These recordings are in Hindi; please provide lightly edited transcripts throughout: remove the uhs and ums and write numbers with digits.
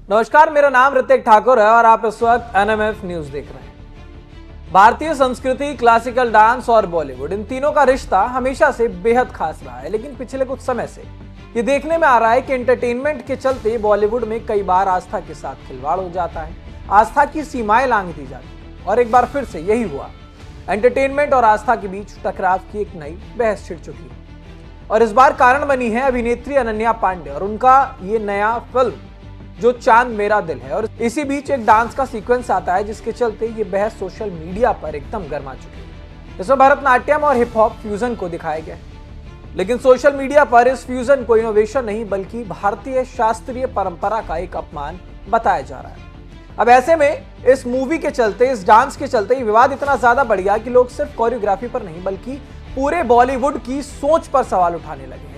नमस्कार, मेरा नाम ऋतिक ठाकुर है और आप इस वक्त एनएमएफ न्यूज देख रहे हैं। भारतीय संस्कृति, क्लासिकल डांस और बॉलीवुड, इन तीनों का रिश्ता हमेशा से बेहद खास रहा है। लेकिन पिछले कुछ समय से ये देखने में आ रहा है कि एंटरटेनमेंट के चलते बॉलीवुड में कई बार आस्था के साथ खिलवाड़ हो जाता है, आस्था की सीमाएं लांघ दी जाती है। और एक बार फिर से यही हुआ। एंटरटेनमेंट और आस्था के बीच टकराव की एक नई बहस छिड़ चुकी है और इस बार कारण बनी है अभिनेत्री अनन्या पांडे और उनका ये नया फिल्म जो चांद मेरा दिल है। और इसी बीच एक डांस का सीक्वेंस आता है जिसके चलते ये बहस सोशल मीडिया पर एकदम गर्मा चुकी है। इसमें भरतनाट्यम और हिप हॉप फ्यूजन को दिखाया गया है, लेकिन सोशल मीडिया पर इस फ्यूजन को इनोवेशन नहीं बल्कि भारतीय शास्त्रीय परंपरा का एक अपमान बताया जा रहा है। अब ऐसे में इस मूवी के चलते, इस डांस के चलते ये विवाद इतना ज्यादा बढ़ गया कि लोग सिर्फ कोरियोग्राफी पर नहीं बल्कि पूरे बॉलीवुड की सोच पर सवाल उठाने लगे हैं।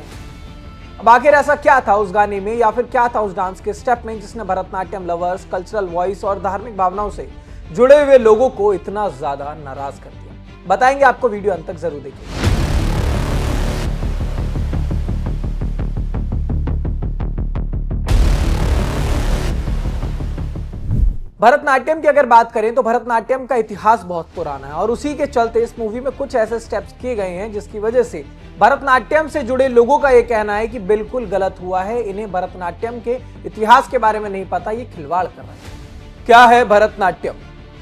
अब आखिर ऐसा क्या था उस गाने में या फिर क्या था उस डांस के स्टेप में जिसने भरतनाट्यम लवर्स, कल्चरल वॉइस और धार्मिक भावनाओं से जुड़े हुए लोगों को इतना ज्यादा नाराज कर दिया? बताएंगे आपको, वीडियो अंत तक जरूर देखिए। भरतनाट्यम की अगर बात करें तो भरतनाट्यम का इतिहास बहुत पुराना है और उसी के चलते इस मूवी में कुछ ऐसे स्टेप्स किए गए हैं जिसकी वजह से भरतनाट्यम से जुड़े लोगों का यह कहना है कि बिल्कुल गलत हुआ है, इन्हें भरतनाट्यम के इतिहास के बारे में नहीं पता, ये खिलवाड़ कर रहे हैं। क्या है भरतनाट्यम?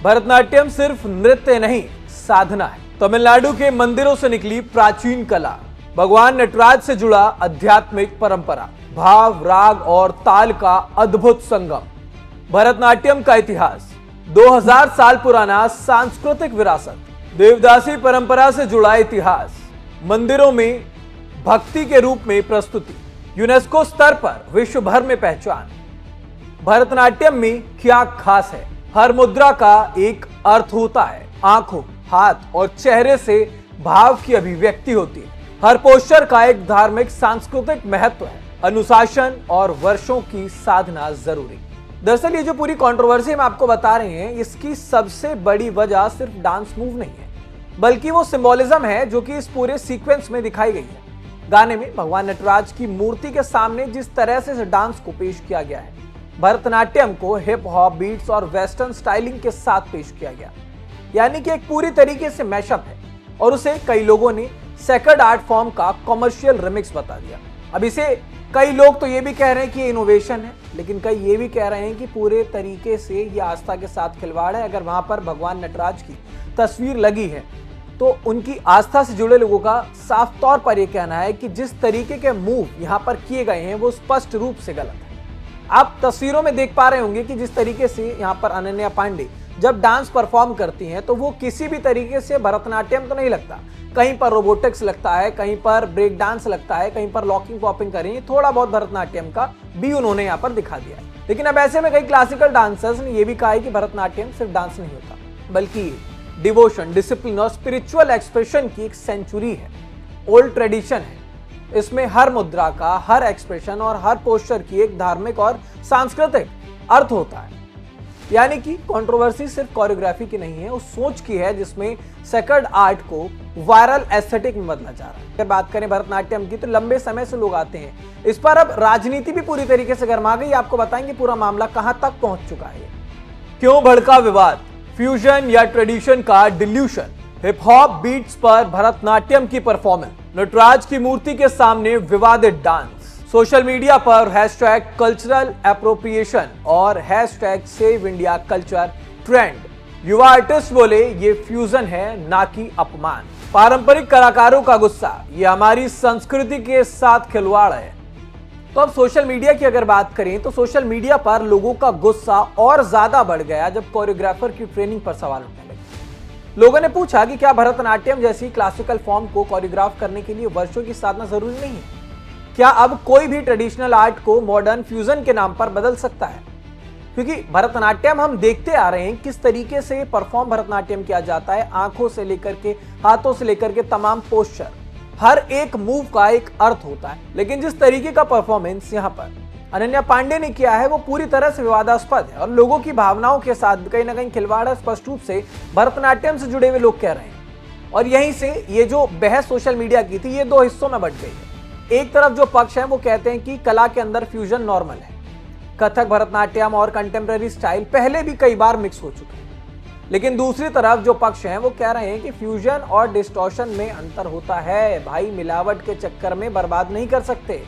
भरतनाट्यम सिर्फ नृत्य नहीं, साधना है। तमिलनाडु के मंदिरों से निकली प्राचीन कला, भगवान नटराज से जुड़ा आध्यात्मिक परंपरा, भाव, राग और ताल का अद्भुत संगम। भरतनाट्यम का इतिहास 2000 साल पुराना सांस्कृतिक विरासत, देवदासी परंपरा से जुड़ा इतिहास, मंदिरों में भक्ति के रूप में प्रस्तुति, यूनेस्को स्तर पर विश्व भर में पहचान। भरतनाट्यम में क्या खास है? हर मुद्रा का एक अर्थ होता है, आंखों, हाथ और चेहरे से भाव की अभिव्यक्ति होती है। हर पोस्चर का एक धार्मिक सांस्कृतिक महत्व है, अनुशासन और वर्षों की साधना जरूरी। दरअसल ये जो पूरी कंट्रोवर्सी हम आपको बता रहे हैं, इसकी सबसे बड़ी वजह सिर्फ डांस मूव नहीं है बल्कि वो सिंबोलिज्म है जो कि इस पूरे सीक्वेंस में दिखाई गई है। गाने में भगवान नटराज की मूर्ति के सामने जिस तरह से इस डांस को पेश किया गया है, भरतनाट्यम को हिप हॉप बीट्स और वेस्टर्न स्टाइलिंग के साथ पेश किया गया, यानी कि एक पूरी तरीके से मैशअप है और उसे कई लोगों ने सेक्रेड आर्ट फॉर्म का कमर्शियल रिमिक्स बता दिया। अब इसे कई लोग तो ये भी कह रहे हैं कि ये इनोवेशन है, लेकिन कई ये भी कह रहे हैं कि पूरे तरीके से ये आस्था के साथ खिलवाड़ है। अगर वहां पर भगवान नटराज की तस्वीर लगी है तो उनकी आस्था से जुड़े लोगों का साफ तौर पर यह कहना है कि जिस तरीके के मूव यहां पर किए गए हैं वो स्पष्ट रूप से गलत है। आप तस्वीरों में देख पा रहे होंगे कि जिस तरीके से यहां पर अनन्या पांडे जब डांस परफॉर्म करती हैं तो वो किसी भी तरीके से भरतनाट्यम तो नहीं लगता, कहीं पर रोबोटिक्स लगता है, कहीं पर ब्रेक डांस लगता है, कहीं पर लॉकिंग पॉपिंग करें, थोड़ा बहुत भरतनाट्यम का भी उन्होंने यहाँ पर दिखा दिया है। लेकिन अब ऐसे में कई क्लासिकल डांसर्स ने यह भी कहा है कि भरतनाट्यम सिर्फ डांस नहीं होता बल्कि डिवोशन, डिसिप्लिन और स्पिरिचुअल एक्सप्रेशन की एक सेंचुरी है, ओल्ड ट्रेडिशन है। इसमें हर मुद्रा का, हर एक्सप्रेशन और हर पोस्चर की एक धार्मिक और सांस्कृतिक अर्थ होता है। यानी कि कंट्रोवर्सी सिर्फ कोरियोग्राफी की नहीं है, उस सोच की है जिसमें सेक्रेड आर्ट को वायरल एस्थेटिक में बदला जा रहा है। अगर बात करें भरतनाट्यम की तो लंबे समय से लोग आते हैं, इस पर अब राजनीति भी पूरी तरीके से गर्मा गई। आपको बताएंगे पूरा मामला कहां तक पहुंच चुका है, क्यों भड़का विवाद, फ्यूजन या ट्रेडिशन का डिल्यूशन, हिप हॉप बीट्स पर भरतनाट्यम की परफॉर्मेंस, नटराज की मूर्ति के सामने विवादित डांस, सोशल मीडिया पर हैशटैग कल्चरल एप्रोप्रिएशन और hashtag save India culture trend. युवा आर्टिस्ट बोले ये फ्यूजन है ना कि अपमान। पारंपरिक कलाकारों का गुस्सा, ये हमारी संस्कृति के साथ खिलवाड़ है। तो अब सोशल मीडिया की अगर बात करें तो सोशल मीडिया पर लोगों का गुस्सा और ज्यादा बढ़ गया जब कोरियोग्राफर की ट्रेनिंग पर सवाल उठने लगे। लोगों ने पूछा कि क्या भरतनाट्यम जैसी क्लासिकल फॉर्म को कोरियोग्राफ करने के लिए वर्षों की साधना जरूरी नहीं है? क्या अब कोई भी ट्रेडिशनल आर्ट को मॉडर्न फ्यूजन के नाम पर बदल सकता है? क्योंकि भरतनाट्यम हम देखते आ रहे हैं किस तरीके से परफॉर्म भरतनाट्यम किया जाता है, आंखों से लेकर के हाथों से लेकर के तमाम पोस्चर, हर एक मूव का एक अर्थ होता है। लेकिन जिस तरीके का परफॉर्मेंस यहाँ पर अनन्या पांडे ने किया है वो पूरी तरह से विवादास्पद है और लोगों की भावनाओं के साथ कहीं ना कहीं खिलवाड़ है, स्पष्ट रूप से भरतनाट्यम से जुड़े हुए लोग कह रहे हैं। और यहीं से ये जो बहस सोशल मीडिया की थी ये दो हिस्सों में बंट गई है। एक तरफ जो पक्ष है वो कहते हैं कि कला के अंदर फ्यूजन नॉर्मल है, कथक, भरतनाट्यम और कंटेम्प्रेरी स्टाइल पहले भी कई बार मिक्स हो चुके हैं। लेकिन दूसरी तरफ जो पक्ष हैं वो कह रहे हैं कि फ्यूजन और डिस्टॉर्शन में अंतर होता है। भाई मिलावट के चक्कर में बर्बाद नहीं कर सकते।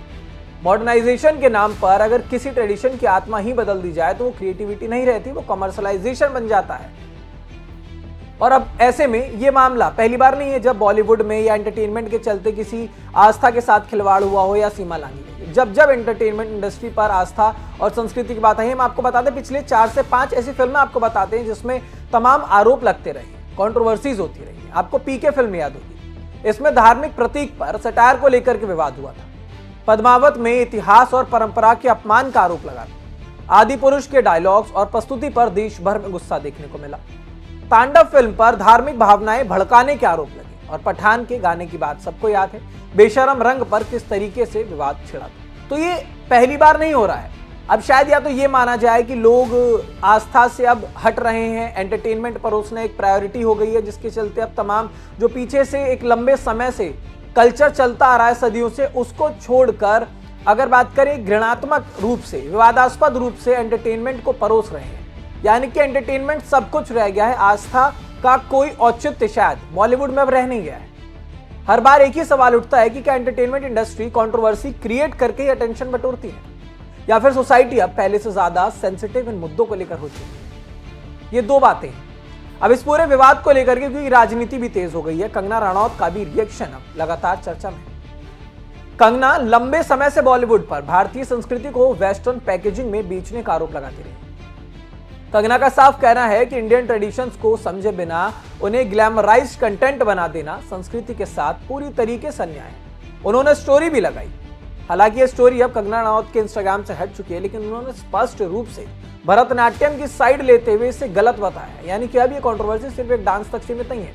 मॉडर्नाइजेशन के नाम पर अगर किसी ट्रेडिशन की आत्मा ही बदल दी जाए तो वो क्रिएटिविटी नहीं रहती, वो कमर्शलाइजेशन बन जाता है। और अब ऐसे में ये मामला पहली बार नहीं है जब बॉलीवुड में या एंटरटेनमेंट के चलते किसी आस्था के साथ खिलवाड़ हुआ हो या सीमा लांघी गई। जब जब एंटरटेनमेंट इंडस्ट्री पर आस्था और संस्कृति की बात आई, हम आपको बताते हैं पिछले 4 से 5 ऐसी फिल्में आपको बताते हैं जिसमें तमाम आरोप लगते रहे, कंट्रोवर्सीज होती रही। आपको पीके फिल्म याद होगी, इसमें धार्मिक प्रतीक पर सटायर को लेकर के विवाद हुआ था। पद्मावत में इतिहास और परंपरा के अपमान का आरोप लगा था। आदि पुरुष के डायलॉग्स और प्रस्तुति पर देश भर में गुस्सा देखने को मिला। तांडव फिल्म पर धार्मिक भावनाएं भड़काने के आरोप लगे और पठान के गाने की बात सबको याद है। बेशरम रंग पर किस तरीके से विवाद छिड़ा था। तो ये पहली बार नहीं हो रहा है। अब शायद या तो ये माना जाए कि लोग आस्था से अब हट रहे हैं, एंटरटेनमेंट परोसना एक प्रायोरिटी हो गई है, जिसके चलते अब तमाम जो पीछे से एक लंबे समय से कल्चर चलता आ रहा है सदियों से, उसको छोड़कर अगर बात करें घृणात्मक रूप से, विवादास्पद रूप से एंटरटेनमेंट को परोस रहे हैं। यानी कि एंटरटेनमेंट सब कुछ रह गया है, आस्था का कोई औचित्य शायद बॉलीवुड में अब रह नहीं गया है। हर बार एक ही सवाल उठता है कि क्या एंटरटेनमेंट इंडस्ट्री कंट्रोवर्सी क्रिएट करके ही अटेंशन बटोरती है, या फिर सोसाइटी अब पहले से ज्यादा सेंसिटिव इन मुद्दों को लेकर हो चुकी है। ये दो बातें हैं। अब इस पूरे विवाद को लेकर के क्योंकि राजनीति भी तेज हो गई है, कंगना रनौत का भी रिएक्शन अब लगातार चर्चा में। कंगना लंबे समय से बॉलीवुड पर भारतीय संस्कृति को वेस्टर्न पैकेजिंग में बेचने का आरोप लगाती रही। कंगना का साफ कहना है कि इंडियन ट्रेडिशंस को समझे बिना उन्हें ग्लैमराइज्ड कंटेंट बना देना संस्कृति के साथ पूरी तरीके से अन्याय है। उन्होंने स्टोरी भी लगाई। हालांकि ये स्टोरी अब कंगना रनौत के इंस्टाग्राम से हट चुकी है, लेकिन उन्होंने स्पष्ट रूप से भरतनाट्यम की साइड लेते हुए इसे गलत बताया। यानी कि अब ये कंट्रोवर्सी सिर्फ एक डांस तक सीमित नहीं है,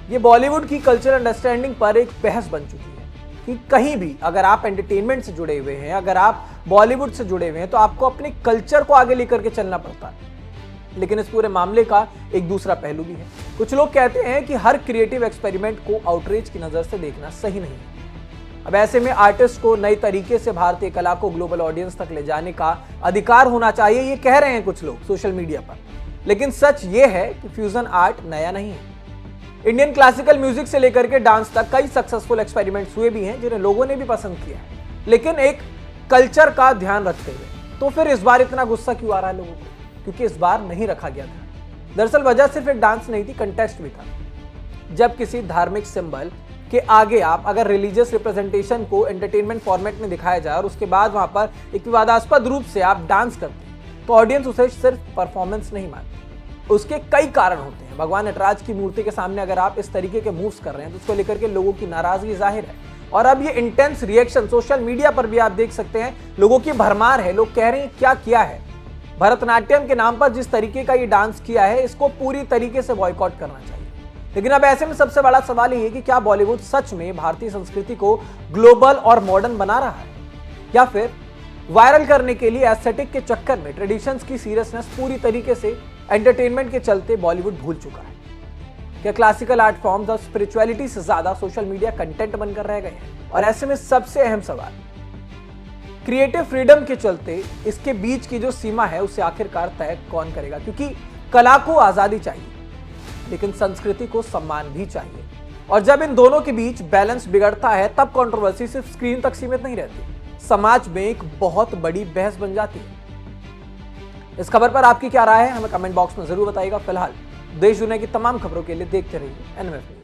ये बॉलीवुड की कल्चरल अंडरस्टैंडिंग पर एक बहस बन चुकी है कि कहीं भी अगर आप एंटरटेनमेंट से जुड़े हुए हैं, अगर आप बॉलीवुड से जुड़े हुए हैं, तो आपको अपने कल्चर को आगे लेकर के चलना पड़ता है। लेकिन इस पूरे मामले का एक दूसरा पहलू भी है। कुछ लोग कहते हैं कि हर क्रिएटिव एक्सपेरिमेंट को आउटरीच की नजर से देखना सही नहीं है। अब ऐसे में आर्टिस्ट को नए तरीके से भारतीय कला को ग्लोबल ऑडियंस तक ले जाने का अधिकार होना चाहिए, ये कह रहे हैं कुछ लोग सोशल मीडिया पर। लेकिन सच ये है कि फ्यूजन आर्ट नया नहीं है। इंडियन क्लासिकल म्यूजिक से लेकर के डांस तक कई सक्सेसफुल एक्सपेरिमेंट्स हुए भी हैं जिन्हें लोगों ने भी पसंद किया है, लेकिन एक कल्चर का ध्यान रखते हुए। तो फिर इस बार इतना गुस्सा क्यों आ रहा है लोगों को? क्योंकि इस बार नहीं रखा गया था। दरअसल वजह सिर्फ एक डांस नहीं थी, कंटेस्ट भी था। जब किसी धार्मिक सिंबल के आगे आप अगर रिलीजियस रिप्रेजेंटेशन को एंटरटेनमेंट फॉर्मेट में दिखाया जाए और उसके बाद वहां पर एक विवादास्पद रूप से आप डांस करते हैं, तो ऑडियंस उसे सिर्फ परफॉर्मेंस नहीं मानती, उसके कई कारण होते हैं। भगवान नटराज की मूर्ति के सामने अगर आप इस तरीके के मूव्स कर रहे हैं तो उसको लेकर के लोगों की नाराजगी जाहिर है। और अब ये इंटेंस रिएक्शन सोशल मीडिया पर भी आप देख सकते हैं, लोगों की भरमार है। लोग कह रहे हैं क्या किया है, भरतनाट्यम के नाम पर जिस तरीके का ये डांस किया है इसको पूरी तरीके से बॉयकॉट करना चाहिए। लेकिन अब ऐसे में सबसे बड़ा सवाल ये है कि क्या बॉलीवुड सच में भारतीय संस्कृति को ग्लोबल और मॉडर्न बना रहा है, या फिर वायरल करने के लिए एस्थेटिक के चक्कर में ट्रेडिशंस की सीरियसनेस पूरी तरीके से एंटरटेनमेंट के चलते बॉलीवुड भूल चुका है। क्या क्लासिकल आर्ट फॉर्म्स और स्पिरिचुअलिटी से ज्यादा सोशल मीडिया कंटेंट बनकर रह गए हैं? और ऐसे में सबसे अहम सवाल, क्रिएटिव फ्रीडम के चलते इसके बीच की जो सीमा है उसे आखिरकार तय कौन करेगा? क्योंकि कला को आजादी चाहिए, लेकिन संस्कृति को सम्मान भी चाहिए। और जब इन दोनों के बीच बैलेंस बिगड़ता है तब कंट्रोवर्सी सिर्फ स्क्रीन तक सीमित नहीं रहती, समाज में एक बहुत बड़ी बहस बन जाती है। इस खबर पर आपकी क्या राय है, हमें कमेंट बॉक्स में जरूर बताइएगा। फिलहाल देश दुनिया की तमाम खबरों के लिए देखते रहिए NMF।